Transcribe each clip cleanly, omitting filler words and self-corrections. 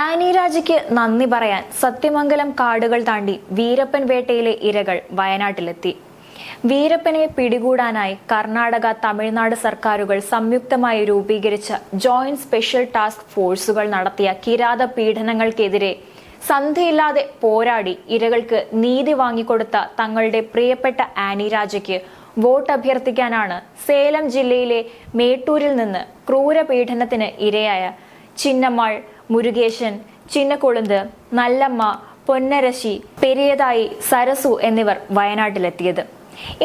Annie രാജയ്ക്ക് നന്ദി പറയാൻ സത്യമംഗലം കാടുകൾ താണ്ടി വീരപ്പൻ വേട്ടയിലെ ഇരകൾ വയനാട്ടിലെത്തി. വീരപ്പനെ പിടികൂടാനായി കർണാടക, തമിഴ്നാട് സർക്കാരുകൾ സംയുക്തമായി രൂപീകരിച്ച ജോയിന്റ് സ്പെഷ്യൽ ടാസ്ക് ഫോഴ്സുകൾ നടത്തിയ കിരാത പീഡനങ്ങൾക്കെതിരെ സന്ധിയില്ലാതെ പോരാടി ഇരകൾക്ക് നീതി വാങ്ങിക്കൊടുത്ത തങ്ങളുടെ പ്രിയപ്പെട്ട ആനി രാജയ്ക്ക് വോട്ട് അഭ്യർത്ഥിക്കാനാണ് സേലം ജില്ലയിലെ മേട്ടൂരിൽ നിന്ന് ക്രൂരപീഡനത്തിന് ഇരയായ ചിന്നമ്മാൾ, മുരുകേശൻ, ചിന്നക്കൊളുന്ത്, നല്ലമ്മ, പൊന്നരശി, പെരിയതായി, സരസു എന്നിവർ വയനാട്ടിലെത്തിയത്.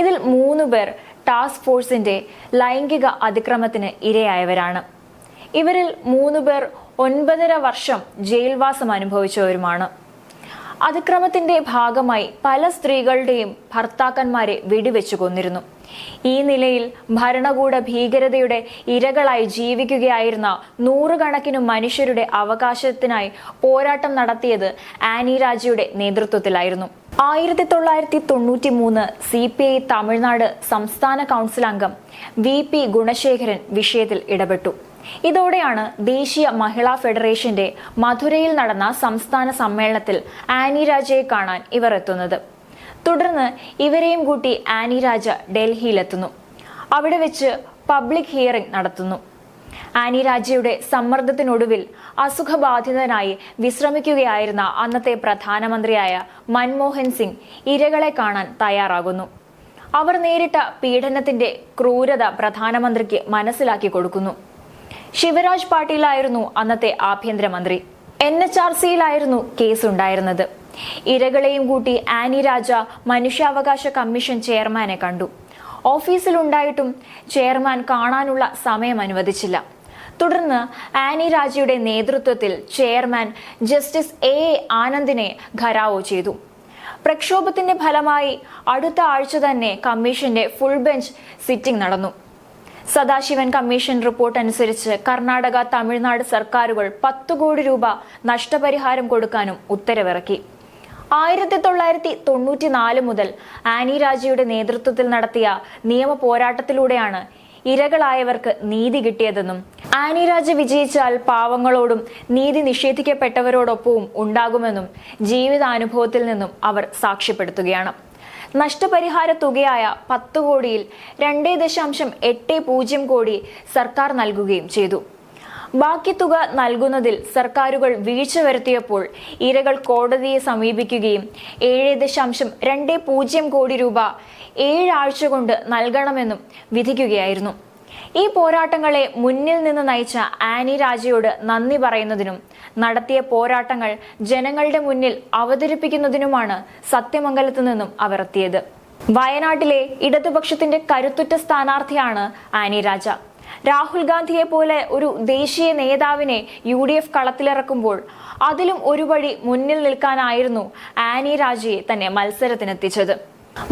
ഇതിൽ 3 പേർ ടാസ്ക് ഫോഴ്സിന്റെ ലൈംഗിക അതിക്രമത്തിന് ഇരയായവരാണ്. ഇവരിൽ 3 പേർ 9.5 വർഷം ജയിൽവാസം അനുഭവിച്ചവരുമാണ്. അതിക്രമത്തിന്റെ ഭാഗമായി പല സ്ത്രീകളുടെയും ഭർത്താക്കന്മാരെ വെടിവെച്ചു കൊന്നിരുന്നു. ഈ നിലയിൽ ഭരണകൂട ഭീകരതയുടെ ഇരകളായി ജീവിക്കുകയായിരുന്ന നൂറുകണക്കിന് മനുഷ്യരുടെ അവകാശത്തിനായി പോരാട്ടം നടത്തിയത് ആനി രാജയുടെ നേതൃത്വത്തിലായിരുന്നു. 1993 CPI തമിഴ്നാട് സംസ്ഥാന കൗൺസിൽ അംഗം VP ഗുണശേഖരൻ വിഷയത്തിൽ ഇടപെട്ടു. ഇതോടെയാണ് ദേശീയ മഹിളാ ഫെഡറേഷന്റെ മധുരയിൽ നടന്ന സംസ്ഥാന സമ്മേളനത്തിൽ ആനി രാജയെ കാണാൻ ഇവർ എത്തുന്നത്. തുടർന്ന് ഇവരെയും കൂട്ടി ആനി രാജ ഡൽഹിയിലെത്തുന്നു. അവിടെ വെച്ച് പബ്ലിക് ഹിയറിംഗ് നടത്തുന്നു. ആനി രാജയുടെ സമ്മർദ്ദത്തിനൊടുവിൽ അസുഖബാധിതനായി വിശ്രമിക്കുകയായിരുന്ന അന്നത്തെ പ്രധാനമന്ത്രിയായ മൻമോഹൻ സിംഗ് ഇരകളെ കാണാൻ തയ്യാറാകുന്നു. അവർ നേരിട്ട പീഡനത്തിന്റെ ക്രൂരത പ്രധാനമന്ത്രിക്ക് മനസ്സിലാക്കി കൊടുക്കുന്നു. ശിവരാജ് പാട്ടീലായിരുന്നു അന്നത്തെ ആഭ്യന്തരമന്ത്രി. NHRCയിലായിരുന്നു കേസ് ഉണ്ടായിരുന്നത്. ഇരകളെയും കൂട്ടി ആനി രാജ മനുഷ്യാവകാശ കമ്മീഷൻ ചെയർമാനെ കണ്ടു. ഓഫീസിലുണ്ടായിട്ടും ചെയർമാൻ കാണാനുള്ള സമയം അനുവദിച്ചില്ല. തുടർന്ന് ആനി രാജയുടെ നേതൃത്വത്തിൽ ചെയർമാൻ ജസ്റ്റിസ് A ആനന്ദിനെ ഘരാവോ ചെയ്തു. പ്രക്ഷോഭത്തിന്റെ ഫലമായി അടുത്ത ആഴ്ച തന്നെ കമ്മീഷന്റെ ഫുൾ ബെഞ്ച് സിറ്റിംഗ് നടന്നു. സദാശിവൻ കമ്മീഷൻ റിപ്പോർട്ട് അനുസരിച്ച് കർണാടക, തമിഴ്നാട് സർക്കാരുകൾ 10 കോടി രൂപ നഷ്ടപരിഹാരം കൊടുക്കാനും ഉത്തരവിറക്കി. 1994 മുതൽ ആനി രാജയുടെ നേതൃത്വത്തിൽ നടത്തിയ നിയമ പോരാട്ടത്തിലൂടെയാണ് ഇരകളായവർക്ക് നീതി കിട്ടിയതെന്നും ആനി രാജ വിജയിച്ചാൽ പാവങ്ങളോടും നീതി നിഷേധിക്കപ്പെട്ടവരോടൊപ്പവും ഉണ്ടാകുമെന്നും ജീവിതാനുഭവത്തിൽ നിന്നും അവർ സാക്ഷ്യപ്പെടുത്തുകയാണ്. നഷ്ടപരിഹാര തുകയായ 10 കോടിയിൽ 2.80 കോടി സർക്കാർ നൽകുകയും ചെയ്തു. ബാക്കി തുക നൽകുന്നതിൽ സർക്കാരുകൾ വീഴ്ച വരുത്തിയപ്പോൾ ഇരകൾ കോടതിയെ സമീപിക്കുകയും 7.20 കോടി രൂപ 7 ആഴ്ച കൊണ്ട് നൽകണമെന്നും വിധിക്കുകയായിരുന്നു. ഈ പോരാട്ടങ്ങളെ മുന്നിൽ നിന്ന് നയിച്ച ആനി രാജയോട് നന്ദി പറയുന്നതിനും നടത്തിയ പോരാട്ടങ്ങൾ ജനങ്ങളുടെ മുന്നിൽ അവതരിപ്പിക്കുന്നതിനുമാണ് സത്യമംഗലത്തു നിന്നും അവർ എത്തിയത്. വയനാട്ടിലെ ഇടതുപക്ഷത്തിന്റെ കരുത്തുറ്റ സ്ഥാനാർത്ഥിയാണ് ആനി രാജ. രാഹുൽ ഗാന്ധിയെ പോലെ ഒരു ദേശീയ നേതാവിനെ UDF കളത്തിലിറക്കുമ്പോൾ അതിലും ഒരു പടി മുന്നിൽ നിൽക്കാനായിരുന്നു ആനി രാജയെ തന്നെ മത്സരത്തിനെത്തിച്ചത്.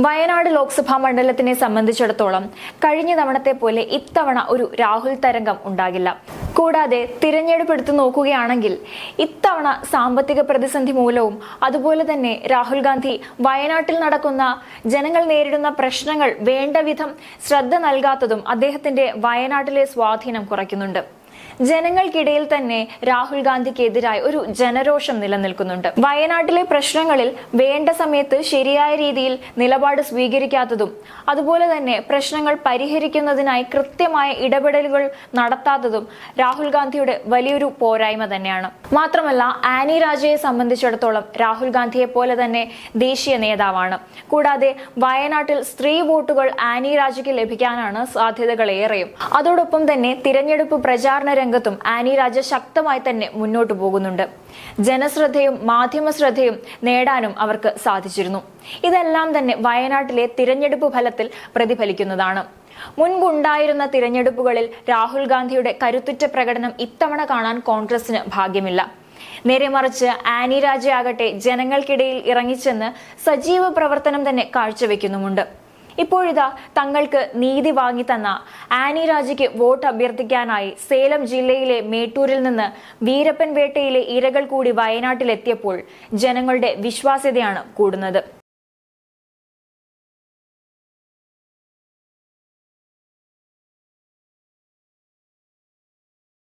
വയനാട് ലോക്സഭാ മണ്ഡലത്തിനെ സംബന്ധിച്ചിടത്തോളം കഴിഞ്ഞ തവണത്തെ പോലെ ഇത്തവണ ഒരു രാഹുൽ തരംഗം ഉണ്ടാകില്ല. കൂടാതെ തിരഞ്ഞെടുപ്പ് എടുത്തു നോക്കുകയാണെങ്കിൽ ഇത്തവണ സാമ്പത്തിക പ്രതിസന്ധി മൂലവും അതുപോലെ തന്നെ രാഹുൽ ഗാന്ധി വയനാട്ടിൽ നടക്കുന്ന ജനങ്ങൾ നേരിടുന്ന പ്രശ്നങ്ങൾ വേണ്ട വിധം ശ്രദ്ധ നൽകാത്തതും അദ്ദേഹത്തിന്റെ വയനാട്ടിലെ സ്വാധീനം കുറയ്ക്കുന്നുണ്ട്. ജനങ്ങൾക്കിടയിൽ തന്നെ രാഹുൽ ഗാന്ധിക്കെതിരായി ഒരു ജനരോഷം നിലനിൽക്കുന്നുണ്ട്. വയനാട്ടിലെ പ്രശ്നങ്ങളിൽ വേണ്ട സമയത്ത് ശരിയായ രീതിയിൽ നിലപാട് സ്വീകരിക്കാത്തതും അതുപോലെ തന്നെ പ്രശ്നങ്ങൾ പരിഹരിക്കുന്നതിനായി കൃത്യമായ ഇടപെടലുകൾ നടത്താത്തതും രാഹുൽ ഗാന്ധിയുടെ വലിയൊരു പോരായ്മ തന്നെയാണ്. മാത്രമല്ല ആനി രാജയെ സംബന്ധിച്ചിടത്തോളം രാഹുൽ ഗാന്ധിയെ പോലെ തന്നെ ദേശീയ നേതാവാണ്. കൂടാതെ വയനാട്ടിൽ സ്ത്രീ വോട്ടുകൾ ആനി രാജയ്ക്ക് ലഭിക്കാനാണ് സാധ്യതകൾ ഏറെയും. അതോടൊപ്പം തന്നെ തിരഞ്ഞെടുപ്പ് പ്രചാരണ രംഗത്തും ആനി രാജ ശക്തമായി തന്നെ മുന്നോട്ടു പോകുന്നുണ്ട്. ജനശ്രദ്ധയും മാധ്യമ ശ്രദ്ധയും നേടാനും അവർക്ക് സാധിച്ചിരുന്നു. ഇതെല്ലാം തന്നെ വയനാട്ടിലെ തിരഞ്ഞെടുപ്പ് ഫലത്തിൽ പ്രതിഫലിക്കുന്നതാണ്. മുൻപുണ്ടായിരുന്ന തിരഞ്ഞെടുപ്പുകളിൽ രാഹുൽ ഗാന്ധിയുടെ കരുത്തുറ്റ പ്രകടനം ഇത്തവണ കാണാൻ കോൺഗ്രസിന് ഭാഗ്യമില്ല. നേരെമറിച്ച് ആനി രാജയാകട്ടെ ജനങ്ങൾക്കിടയിൽ ഇറങ്ങിച്ചെന്ന് സജീവ പ്രവർത്തനം തന്നെ കാഴ്ചവെക്കുന്നുമുണ്ട്. ഇപ്പോഴിതാ തങ്ങൾക്ക് നീതി വാങ്ങി തന്ന ആനി രാജയ്ക്ക് വോട്ട് അഭ്യർത്ഥിക്കാനായി സേലം ജില്ലയിലെ മേട്ടൂരിൽ നിന്ന് വീരപ്പൻ വേട്ടയിലെ ഇരകൾ കൂടി വയനാട്ടിലെത്തിയപ്പോൾ ജനങ്ങളുടെ വിശ്വാസ്യതയാണ് കൂടുന്നത്.